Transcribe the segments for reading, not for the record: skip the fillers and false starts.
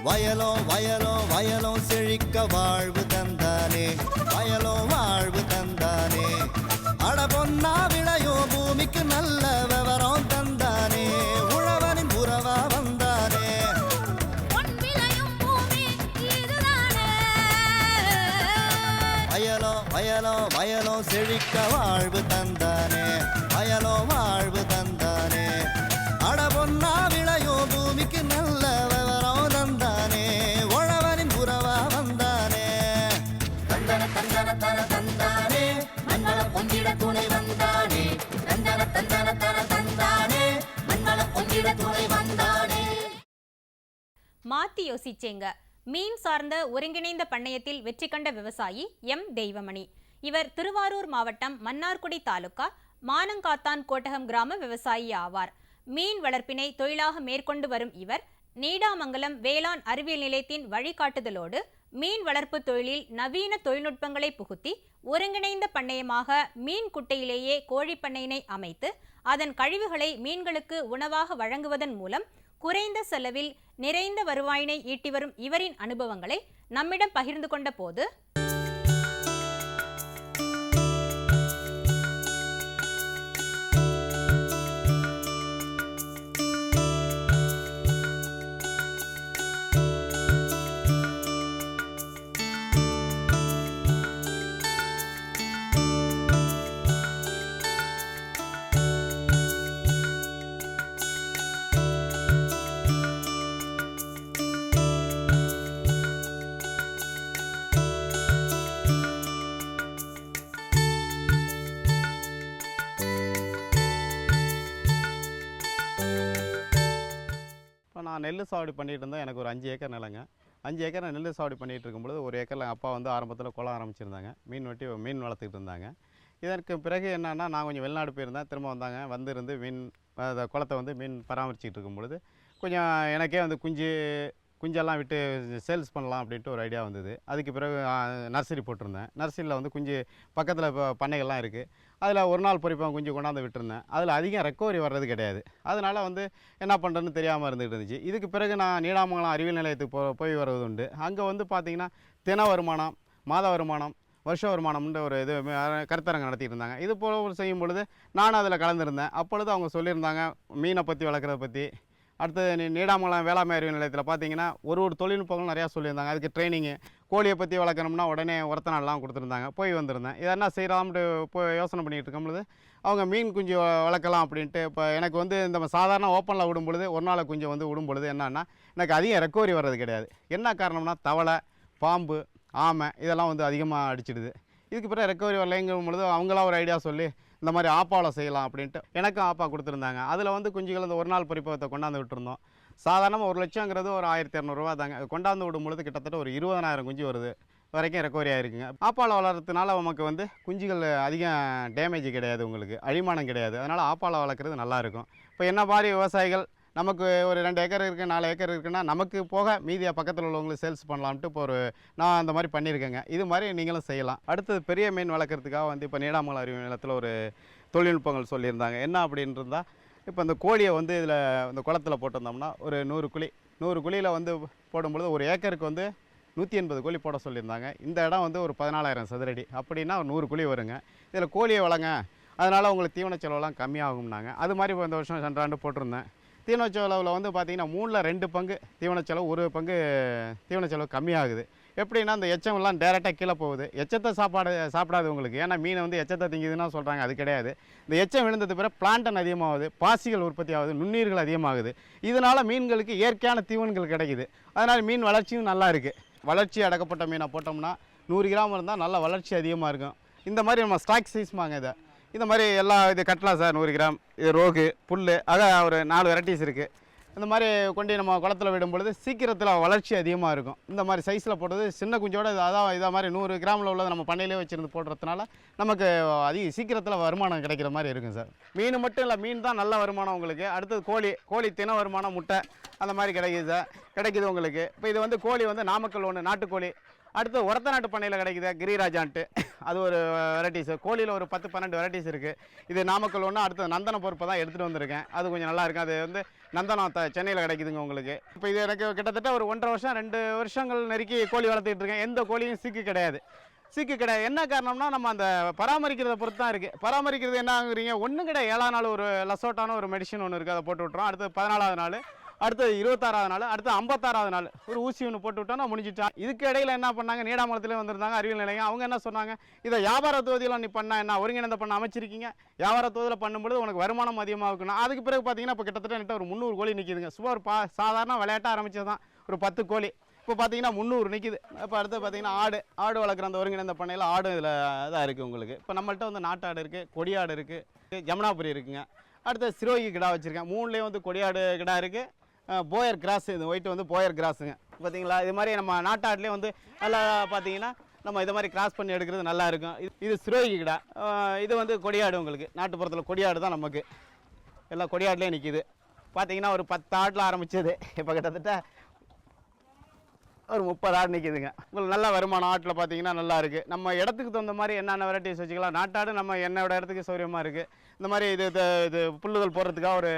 வயலோ வயலோ வயலோ செழிக்க வாழ்வு தந்தானே, வயலோ வாழ்வு தந்தானே. அட பொன்னா விளையோ பூமிக்கு நல்ல விவரம் தந்தானே, உழவனின் உறவா வந்தானே. வயலோ வயலோ வயலோ செழிக்க வாழ்வு தந்தானே, வயலோ வாழ்வு தந்தானே. அட பொன்னா விளையோ பூமிக்கு நல்ல விவரம் தந்தானே, உழவனின் உறவா வந்தானே. தந்தன தந்தன தன தந்தானே, மண்வள பொங்கிட துணை வந்தானே. தந்தன தந்தன தன தந்தானே, மண்வள பொங்கிட துணை வந்தானே. மாத்தி யோசிச்சேங்க. மீன் சார்ந்த ஒருங்கிணைந்த பண்ணையத்தில் வெற்றி கண்ட விவசாயி எம் தெய்வமணி. இவர் திருவாரூர் மாவட்டம் மன்னார்குடி தாலுகா மானங்காத்தான் கோட்டகம் கிராம விவசாயி ஆவார். மீன் வளர்ப்பினை தொழிலாக மேற்கொண்டு வரும் இவர் நீடாமங்கலம் வேளாண் அறிவியல் நிலையத்தின் வழிகாட்டுதலோடு மீன் வளர்ப்பு தொழிலில் நவீன தொழில்நுட்பங்களை புகுத்தி ஒருங்கிணைந்த பண்ணையமாக மீன் குட்டையிலேயே கோழி பண்ணையினை அமைத்து அதன் கழிவுகளை மீன்களுக்கு உணவாக வழங்குவதன் மூலம் குறைந்த செலவில் நிறைந்த வருவாயினை ஈட்டி வரும் இவரின் அனுபவங்களை நம்மிடம் பகிர்ந்து கொண்ட போது, நான் நெல் சாகுபடி பண்ணிகிட்டு இருந்தேன். எனக்கு ஒரு 5 ஏக்கர் நிலங்க. 5 ஏக்கர் நெல் சாகுபடி பண்ணிகிட்டு இருக்கும்பொழுது ஒரு ஏக்கரில் அப்பா வந்து ஆரம்பத்தில் குளம் ஆரம்பிச்சிருந்தாங்க. மீன் வளர்த்துக்கிட்டு இருந்தாங்க. இதற்கு பிறகு என்னென்னா நான் கொஞ்சம் வெளிநாடு போயிருந்தேன். திரும்ப வந்தாங்க. இருந்து குளத்தை வந்து மீன் பராமரிச்சுக்கிட்டு இருக்கும்பொழுது கொஞ்சம் எனக்கே வந்து குஞ்செல்லாம் விட்டு சேல்ஸ் பண்ணலாம் அப்படின்ட்டு ஒரு ஐடியா வந்தது. அதுக்கு பிறகு நர்சரி போட்டிருந்தேன். நர்சரியில் வந்து குஞ்சு பக்கத்தில் இப்போ பண்ணைகள்லாம் இருக்குது. அதில் ஒரு நாள் பொறிப்பேன் குஞ்சு கொண்டாந்து விட்டுருந்தேன். அதில் அதிகம் ரெக்கவரி வர்றது கிடையாது. அதனால் வந்து என்ன பண்ணுறதுன்னு தெரியாமல் இருந்துகிட்டு இருந்துச்சு. இதுக்கு பிறகு நான் நீடாமங்கலம் அறிவியல் நிலையத்துக்கு போய் வர்றது உண்டு. அங்கே வந்து பார்த்திங்கன்னா தின வருமானம், மாத வருமானம், வருஷ வருமானம்ன்ற ஒரு இது கருத்தரங்கு நடத்திட்டு இருந்தாங்க. இது போல் செய்யும் பொழுது நானும் அதில் கலந்துருந்தேன். அப்பொழுது அவங்க சொல்லியிருந்தாங்க மீனை பற்றி வளர்க்குறத பற்றி. அடுத்தது நீடாமங்கலம் வேளாண்மை அறிவியல் நிலையத்தில் பார்த்தீங்கன்னா ஒரு தொழில்நுட்பங்களும் நிறையா சொல்லியிருந்தாங்க. அதுக்கு ட்ரைனிங்கு, கோழியை பற்றி வளர்க்கணும்னா உடனே உரத்த நாள்லாம் கொடுத்துருந்தாங்க. போய் வந்திருந்தேன். இதை என்ன செய்யலாம்ட்டு யோசனை பண்ணிகிட்டு இருக்கும்பொழுது அவங்க மீன் குஞ்சு வளர்க்கலாம் அப்படின்ட்டு. இப்போ எனக்கு வந்து இந்த சாதாரண ஓப்பனில் விடும்பொழுது ஒரு நாள் குஞ்சு வந்து விடும்பொழுது என்னன்னா எனக்கு அதிகம் ரெக்கவரி வர்றது கிடையாது. என்ன காரணம்னா தவளை, பாம்பு, ஆமை இதெல்லாம் வந்து அதிகமாக அடிச்சிடுது. இதுக்கு பிறகு ரெக்கவரி வரலைங்கும் பொழுது அவங்களாம் ஒரு ஐடியா சொல்லி இந்த மாதிரி ஆப்பாவில் செய்யலாம் அப்படின்ட்டு எனக்கும் ஆப்பா கொடுத்துருந்தாங்க. அதில் வந்து குஞ்சுகள் இந்த ஒரு நாள் பரிப்பகத்தை கொண்டாந்து விட்டுருந்தோம். சாதாரணமாக 1 லட்சங்கிறது ஒரு 1200 தாங்க. கொண்டாந்து விடும்பொழுது கிட்டத்தட்ட ஒரு 20,000 குஞ்சு வருது வரைக்கும் ரெக்கவரி ஆகிருக்குங்க. ஆப்பாவில் வளர்கிறதுனால நமக்கு வந்து குஞ்சுகள் அதிகம் டேமேஜ் கிடையாது, உங்களுக்கு அழிமானம் கிடையாது. அதனால் ஆப்பாவில் வளர்க்குறது நல்லாயிருக்கும். இப்போ என்ன மாதிரி விவசாயிகள் நமக்கு ஒரு 2 ஏக்கர் இருக்குது, 4 ஏக்கர் இருக்குன்னா நமக்கு போக மீதியாக பக்கத்தில் உள்ளவங்களுக்கு சேல்ஸ் பண்ணலாம்ட்டு இப்போ நான் அந்த மாதிரி பண்ணியிருக்கேங்க. இது மாதிரி நீங்களும் செய்யலாம். அடுத்தது பெரிய மீன் வளர்க்குறதுக்காக வந்து இப்போ நீடாமங்கலம் அறிவியல் நிலையத்தில் ஒரு தொழில்நுட்பங்கள் சொல்லியிருந்தாங்க. என்ன அப்படின்னு இருந்தால் இப்போ இந்த கோழியை வந்து இதில் இந்த குளத்தில் போட்டிருந்தோம்னா ஒரு 100 குழியில் வந்து போடும்பொழுது ஒரு ஏக்கருக்கு வந்து 180 கோழி போட சொல்லியிருந்தாங்க. இந்த இடம் வந்து ஒரு 14,000 சதுரடி. அப்படின்னா ஒரு 100 குழி வருங்க. இதில் கோழியை வளங்க, அதனால் உங்களுக்கு தீவன செலவெல்லாம் கம்மியாகும்னாங்க. அது மாதிரி இப்போ இந்த வருஷம் சென்ற ஆண்டு போட்டிருந்தேன். தீவன செலவில் வந்து பார்த்திங்கன்னா 3ல் 2 பங்கு தீவன செலவு, 1 பங்கு தீவன செலவு கம்மியாகுது. எப்படின்னா இந்த எச்சம்லாம் டேரெக்டாக கீழே போகுது. எச்சத்தை சாப்பிடாது உங்களுக்கு. ஏன்னா மீனை வந்து எச்சத்தை திங்குதுன்னா சொல்கிறாங்க, அது கிடையாது. இந்த எச்சம் விழுந்தது பிறகு பிளான்டன் அதிகமாகுது, பாசிகள் உற்பத்தி ஆகுது, நுண்ணீர்கள் அதிகமாகுது. இதனால் மீன்களுக்கு இயற்கையான தீவனங்கள் கிடைக்குது. அதனால் மீன் வளர்ச்சியும் நல்லா இருக்குது. வளர்ச்சி அடக்கப்பட்ட மீனை போட்டோம்னா 100 கிராம் இருந்தால் நல்ல வளர்ச்சி அதிகமாக இருக்கும். இந்த மாதிரி நம்ம ஸ்டாக் சைஸ்மாங்க. இந்த மாதிரி இது கட்டலாம் சார். 100 கிராம் இது ரோகு, புல், ஆக ஒரு 4 வெரைட்டிஸ் இருக்குது. இந்த மாதிரி கொண்டு நம்ம குளத்தில் விடும்பொழுது சீக்கிரத்தில் வளர்ச்சி அதிகமாக இருக்கும். இந்த மாதிரி சைஸில் போட்டது சின்ன குஞ்சோட இதை மாதிரி 100 கிராமில் உள்ளது நம்ம பண்ணையிலே வச்சுருந்து போடுறதுனால நமக்கு சீக்கிரத்தில் வருமானம் கிடைக்கிற மாதிரி இருக்கும் சார். மீன் மட்டும் இல்லை, மீன் தான் நல்ல வருமானம் உங்களுக்கு. அடுத்தது கோழி தின வருமானம், முட்டை அந்த மாதிரி கிடைக்குது சார், கிடைக்குது உங்களுக்கு. இப்போ இது வந்து கோழி வந்து நாமக்கல் ஒன்று நாட்டுக்கோழி, அடுத்து ஒரத்த நாட்டு பண்ணையில் கிடைக்குது கிரிராஜான்ட்டு, அது ஒரு வெரைட்டிஸ். கோழியில் ஒரு 10-12 வெரைட்டிஸ் இருக்குது. இது நாமக்கல் ஒன்று, அடுத்து நந்தன பொறுப்பை தான் எடுத்துகிட்டு வந்திருக்கேன். அது கொஞ்சம் நல்லா இருக்கும். அது வந்து நந்தனம் சென்னையில் கிடைக்குதுங்க உங்களுக்கு. இப்போ இது எனக்கு கிட்டத்தட்ட ஒரு 1.5 வருஷம் 2 வருஷங்கள் நெருக்கி கோழி வளர்த்துக்கிட்டு இருக்கேன். எந்த கோழியும் சீக்கு கிடையாது. என்ன காரணம்னா நம்ம அந்த பராமரிக்கிறத பொறுத்து தான் இருக்குது. பராமரிக்கிறது என்ன ஆகுறீங்க, ஒன்றும் கிடையாது. 7ஆம் நாள் ஒரு லசோட்டான ஒரு மெடிசன் ஒன்று இருக்குது, அதை போட்டு விட்றோம். அடுத்து 14ஆவது நாள், அடுத்து 26ஆவது நாள், அடுத்து 56ஆவது நாள் ஒரு ஊசி ஒன்று போட்டு விட்டோம்னா முடிஞ்சிட்டான். இதுக்கு இடையில என்ன பண்ணாங்க, நீடாமங்கலத்திலே வந்திருந்தாங்க அறிவியல் நிலையம். அவங்க என்ன சொன்னாங்க, இதை வியாபார தொகுதியில் நீ பண்ண என்ன ஒருங்கிணைந்த பண்ண அமைச்சிருக்கீங்க, வியாபார தொகுதியில் பண்ணும்போது உனக்கு வருமானம் அதிகமாக இருக்கணும். அதுக்கு பிறகு பார்த்தீங்கன்னா இப்போ கிட்டத்தட்ட ஒரு 300 கோழி நிற்கிதுங்க. சும்மா ஒரு சாதாரண விளையாட்டாக ஆரம்பிச்சது தான் ஒரு 10 கோழி, இப்போ பார்த்தீங்கன்னா 300 நிற்கிது. இப்போ அடுத்து பார்த்தீங்கன்னா ஆடு வளர்க்குற அந்த ஒருங்கிணைந்த பண்ணையில் ஆடு இதில் தான் இருக்குது உங்களுக்கு. இப்போ நம்மள்ட்ட வந்து நாட்டாடு இருக்குது, கொடியாடு இருக்குது, ஜமுனாபுரி இருக்குங்க. அடுத்து சிரோகி கிடா வச்சுருக்கேன். 3லேயும் வந்து கொடியாடு கிடா இருக்குது. போயர் கிராஸ், இது ஒயிட் வந்து போயர் கிராஸுங்க. பார்த்தீங்களா, இது மாதிரி நம்ம நாட்டாட்லேயே வந்து நல்லா பார்த்தீங்கன்னா நம்ம இது மாதிரி கிராஸ் பண்ணி எடுக்கிறது நல்லா இருக்கும். இது சிரோகி கிடா. இது வந்து கொடியாடு உங்களுக்கு. நாட்டுப்புறத்தில் கொடியாடு தான் நமக்கு. எல்லாம் கொடியாடுலேயே நிற்கிது. பார்த்தீங்கன்னா ஒரு 10 ஆட்டில் ஆரம்பிச்சது இப்போ கிட்டத்தட்ட ஒரு 30 ஆடு நிற்கிதுங்க. உங்களுக்கு நல்ல வருமானம். ஆட்டில் பார்த்தீங்கன்னா நல்லா இருக்குது. நம்ம இடத்துக்கு தகுந்த மாதிரி என்னென்ன வெரைட்டிஸ் வச்சுக்கலாம். நாட்டாடு நம்ம என்னோட இடத்துக்கு சௌரியமாக இருக்குது. இந்த மாதிரி இது புல்லுகள் போடுறதுக்காக ஒரு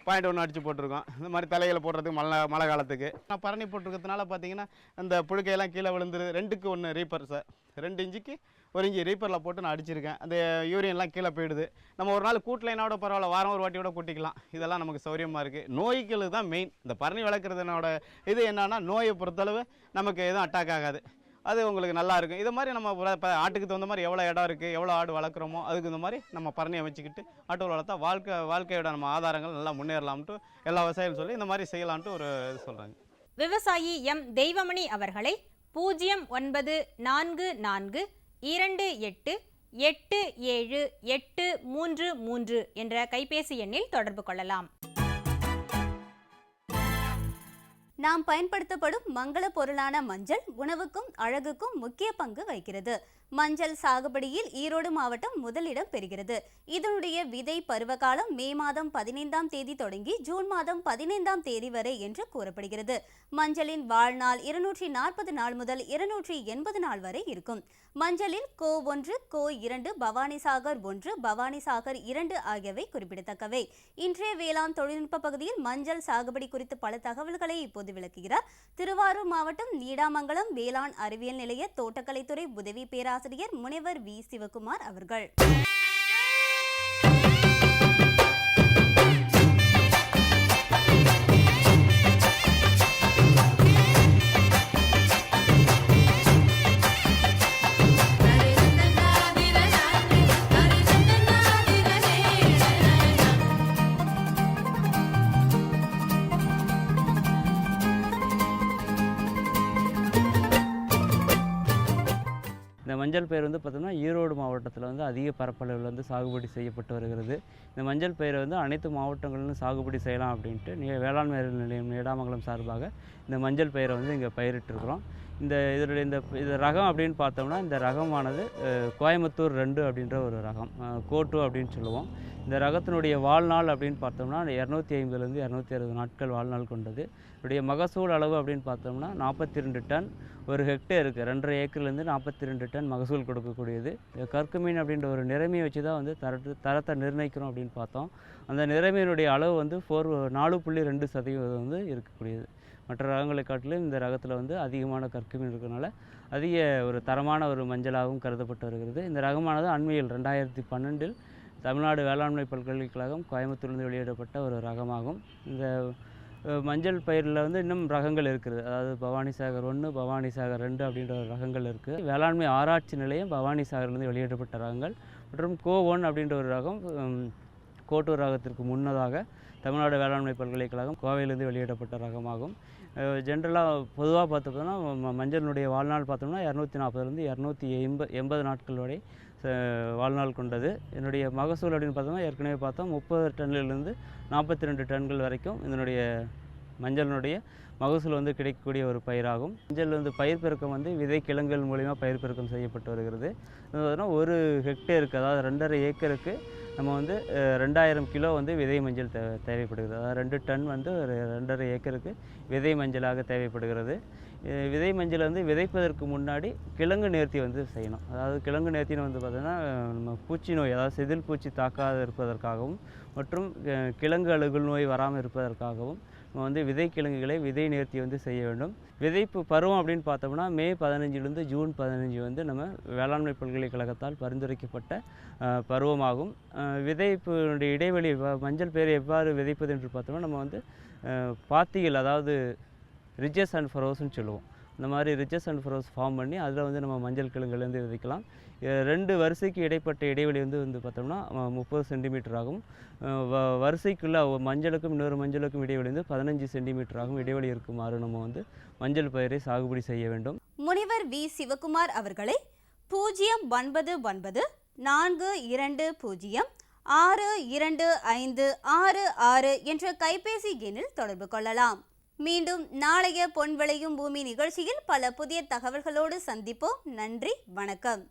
பாயிண்ட் ஒன்று அடித்து போட்டிருக்கோம். இந்த மாதிரி தலைகளை போடுறதுக்கு மழை காலத்துக்கு. நான் பரணி போட்டிருக்கிறதுனால பார்த்தீங்கன்னா அந்த புழுக்கையெல்லாம் கீழே விழுந்துரு. 2க்கு 1 ரீப்பர் சார், 2 இன்ச்சுக்கு 1 இன்ச்சு ரீப்பரில் போட்டு நான் அடிச்சிருக்கேன். அந்த யூரியன்லாம் கீழே போயிடுது. நம்ம ஒரு நாள் கூட்டலைனோட பரவாயில்ல, வாரம் ஒரு வாட்டியோட கூட்டிக்கலாம். இதெல்லாம் நமக்கு சௌரியமாக இருக்குது. நோய்களுக்கு தான் மெயின். இந்த பரணி வளர்க்குறதுனோட இது என்னன்னா, நோயை பொறுத்தளவு நமக்கு எதுவும் அட்டாக் ஆகாது. அது உங்களுக்கு நல்லா இருக்கும். இது மாதிரி நம்ம இப்போ ஆட்டுக்கு தகுந்த மாதிரி எவ்வளோ இடம் இருக்குது, எவ்வளோ ஆடு வளர்க்குறோமோ அதுக்கு இந்த மாதிரி நம்ம பரணியை வச்சுக்கிட்டு ஆட்டு வளர்த்தா வாழ்க்கையோட நம்ம ஆதாரங்கள் நல்லா முன்னேறலாம்ட்டு எல்லா விவசாயிகள் சொல்லி இந்த மாதிரி செய்யலாம்ட்டு ஒரு இது சொல்கிறாங்க. விவசாயி எம் தெய்வமணி அவர்களை 0944 28 87 என்ற கைபேசி எண்ணில் தொடர்பு கொள்ளலாம். நாம் பயன்படுத்தப்படும் மங்கள பொருளான மஞ்சள் உணவுக்கும் அழகுக்கும் முக்கிய பங்கு வகிக்கிறது. மஞ்சள் சாகுபடியில் ஈரோடு மாவட்டம் முதலிடம் பெறுகிறது. இதனுடைய விதை பருவகாலம் மே மாதம் 15ஆம் தேதி தொடங்கி ஜூன் மாதம் 15ஆம் தேதி வரை என்று கூறப்படுகிறது. மஞ்சளின் வாழ்நாள் 240 நாள் முதல் 280 நாள் வரை இருக்கும். மஞ்சளில் கோ 1, கோ 2, பவானிசாகர் 1, பவானிசாகர் 2 ஆகியவை குறிப்பிடத்தக்கவை. இன்றைய வேளாண் தொழில்நுட்ப பகுதியில் மஞ்சள் சாகுபடி குறித்து பல தகவல்களை இப்போது விளக்குகிறார் திருவாரூர் மாவட்டம் நீடாமங்கலம் வேளாண் அறிவியல் நிலைய தோட்டக்கலைத்துறை உதவி பேராசிரியர் முனைவர் வி சிவகுமார் அவர்கள். இந்த மஞ்சள் பயிர் வந்து பார்த்தோம்னா ஈரோடு மாவட்டத்தில் வந்து அதிக பரப்பளவில் வந்து சாகுபடி செய்யப்பட்டு வருகிறது. இந்த மஞ்சள் பயிரை வந்து அனைத்து மாவட்டங்களிலும் சாகுபடி செய்யலாம் அப்படின்ட்டு வேளாண்மை அறிவியல் நிலையம் நீடாமங்கலம் சார்பாக இந்த மஞ்சள் பயிரை வந்து இங்கே பயிரிட்டிருக்கிறோம். இந்த ரகம் அப்படின்னு பார்த்தோம்னா இந்த ரகமானது கோயம்புத்தூர் 2 அப்படின்ற ஒரு ரகம், கோட்டு அப்படின்னு சொல்லுவோம். இந்த ரகத்தினுடைய வாழ்நாள் அப்படின்னு பார்த்தோம்னா 250லேருந்து 260 நாட்கள் வாழ்நாள் கொண்டது. இதனுடைய மகசூல் அளவு அப்படின்னு பார்த்தோம்னா 42 டன் ஒரு ஹெக்டேருக்கு 2.5 ஏக்கர்லேருந்து 42 டன் மகசூல் கொடுக்கக்கூடியது. கற்குமீன் அப்படின்ற ஒரு நிறமையை வச்சு தான் வந்து தரத்தை நிர்ணயிக்கிறோம் அப்படின்னு பார்த்தோம். அந்த நிறமையினுடைய அளவு வந்து 4.2% வந்து இருக்கக்கூடியது. மற்ற ரகங்களை காட்டிலும் இந்த ரகத்தில் வந்து அதிகமான கற்குமீன் இருக்கிறதுனால அதிக ஒரு தரமான ஒரு மஞ்சளாகவும் கருதப்பட்டு வருகிறது. இந்த ரகமானது அண்மையில் 2012 தமிழ்நாடு வேளாண்மை பல்கலைக்கழகம் கோயம்புத்தூர்லேருந்து வெளியிடப்பட்ட ஒரு ரகமாகும். இந்த மஞ்சள் பயிரில் வந்து இன்னும் ரகங்கள் இருக்குது. அதாவது பவானிசாகர் 1, பவானிசாகர் 2 அப்படின்ற ரகங்கள் இருக்குது. வேளாண்மை ஆராய்ச்சி நிலையம் பவானிசாகர்லேருந்து வெளியிடப்பட்ட ரகங்கள் மற்றும் கோ 1 அப்படின்ற ஒரு ரகம் கோட்டூர் ரகத்திற்கு முன்னதாக தமிழ்நாடு வேளாண்மை பல்கலைக்கழகம் கோவையிலிருந்து வெளியிடப்பட்ட ரகமாகும். ஜென்ரலாக பொதுவாக பார்த்தோம்னா மஞ்சளினுடைய வாழ்நாள் பார்த்தோம்னா 240லேருந்து 280 நாட்கள் வரை வாழ்நாள் கொண்டது. என்னுடைய மகசூல் அப்படின்னு பார்த்தோம்னா ஏற்கனவே பார்த்தோம் 30 டன்னிலிருந்து 42 டன்கள் வரைக்கும் இதனுடைய மஞ்சளினுடைய மகசூல் வந்து கிடைக்கக்கூடிய ஒரு பயிராகும். மஞ்சள் வந்து பயிர் பெருக்கம் வந்து விதை கிழங்குகள் மூலிமா பயிர் பெருக்கம் செய்யப்பட்டு வருகிறது. ஒரு ஹெக்டேருக்கு அதாவது 2.5 ஏக்கருக்கு நம்ம வந்து 2000 கிலோ வந்து விதை மஞ்சள் தேவைப்படுகிறது. அதாவது 2 டன் வந்து ஒரு 2.5 ஏக்கருக்கு விதை மஞ்சளாக தேவைப்படுகிறது. விதை மஞ்சள் வந்து விதைப்பதற்கு முன்னாடி கிழங்கு நேர்த்தி வந்து செய்யணும். அதாவது கிழங்கு நேர்த்தின்னு வந்து பார்த்திங்கன்னா நம்ம பூச்சி நோய், அதாவது செதில் பூச்சி தாக்காத இருப்பதற்காகவும் மற்றும் கிழங்கு அழுகல் நோய் வராமல் இருப்பதற்காகவும் நம்ம வந்து விதை கிழங்குகளை விதை நேர்த்தி வந்து செய்ய வேண்டும். விதைப்பு பருவம் அப்படின்னு பார்த்தோம்னா மே 15லேருந்து ஜூன் 15 வந்து நம்ம வேளாண்மை பல்கலைக்கழகத்தால் பரிந்துரைக்கப்பட்ட பருவமாகும். விதைப்புடைய இடைவெளி மஞ்சள் பயிரை எவ்வாறு விதைப்பது என்று பார்த்தோம்னா நம்ம வந்து பாத்திகள், அதாவது ரிட்ஜஸ் அண்ட் ஃபரோஸ்ன்னு சொல்லுவோம். இந்த மாதிரி ரிட்ஜஸ் அண்ட் ஃபரோஸ் ஃபார்ம் பண்ணி அதில் வந்து நம்ம மஞ்சள் கிழங்குலேருந்து விதைக்கலாம். 2 வரிசைக்கு இடைப்பட்ட இடைவெளி வந்து பார்த்தோம்னா 30 சென்டிமீட்டர் ஆகும். வரிசைக்குள்ளே மஞ்சளுக்கும் இன்னொரு மஞ்சளுக்கும் இடைவெளி வந்து 15 சென்டிமீட்டர் ஆகும். இடைவெளி இருக்குமாறு நம்ம வந்து மஞ்சள் பயிரை சாகுபடி செய்ய வேண்டும். முனிவர் வி. சிவகுமார் அவர்களை 099 420 625666 என்ற கைபேசி எண்ணில் தொடர்பு கொள்ளலாம். மீண்டும் நாளைய பொன் விளையும் பூமி நிகழ்ச்சியில் பல புதிய தகவல்களோடு சந்திப்போம். நன்றி, வணக்கம்.